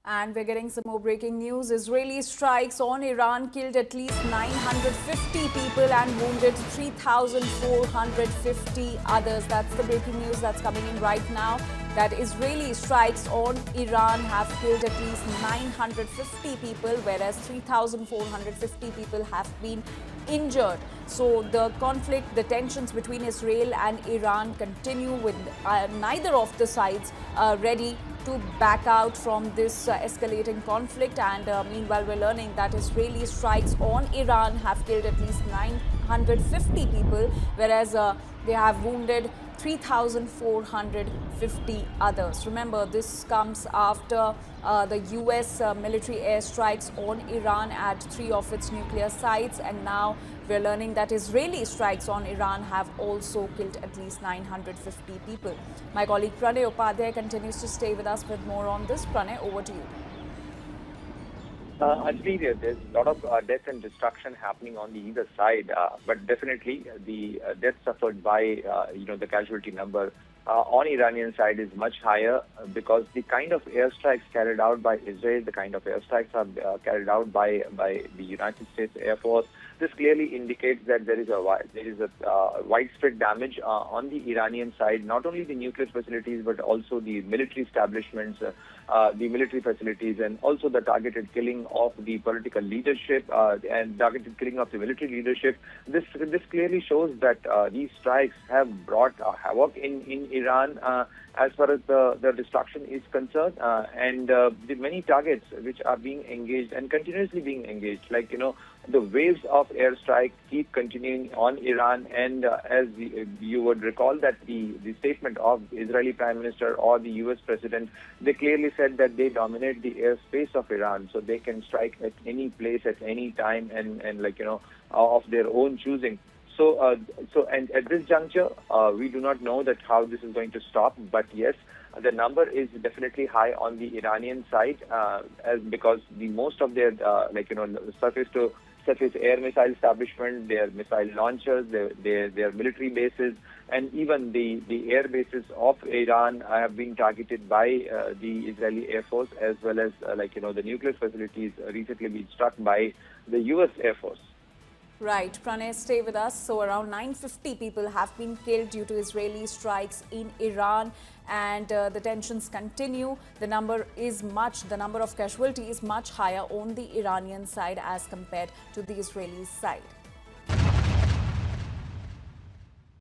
And we're getting some more breaking news. Israeli strikes on Iran killed at least 950 people and wounded 3,450 others. That's the breaking news that's coming in right now. That Israeli strikes on Iran have killed at least 950 people, whereas 3,450 people have been injured. So the conflict, the tensions between Israel and Iran continue with neither of the sides ready to back out from this escalating conflict. And meanwhile, we're learning that Israeli strikes on Iran have killed at least 950 people, whereas they have wounded 3,450 others. Remember, this comes after the US military airstrikes on Iran at 3 of its nuclear sites, and now we're learning that Israeli strikes on Iran have also killed at least 950 people. My colleague Pranay Upadhyay continues to stay with us with more on this. Pranay, over to you. Actually, there's a lot of death and destruction happening on the either side, but definitely the death suffered by the casualty number on Iranian side is much higher because the kind of airstrikes carried out by Israel, the kind of airstrikes are carried out by the United States Air Force. This clearly indicates that there is a widespread damage on the Iranian side, not only the nuclear facilities but also the military establishments, the military facilities, and also the targeted killing of the political leadership and targeted killing of the military leadership. This clearly shows that these strikes have brought havoc in Iran as far as the destruction is concerned, and the many targets which are being engaged and continuously being engaged, the waves of airstrike keep continuing on Iran. And as you would recall that the statement of Israeli Prime Minister or the US President, they clearly said that they dominate the airspace of Iran, so they can strike at any place at any time and of their own choosing. So at this juncture, we do not know that how this is going to stop. But yes, the number is definitely high on the Iranian side, because the most of their surface air missile establishment, their missile launchers, their military bases, and even the air bases of Iran have been targeted by the Israeli Air Force, as well as the nuclear facilities recently been struck by the US Air Force. Right, Pranay, stay with us. So around 950 people have been killed due to Israeli strikes in Iran, and the tensions continue. The number of casualties is much higher on the Iranian side as compared to the Israeli side.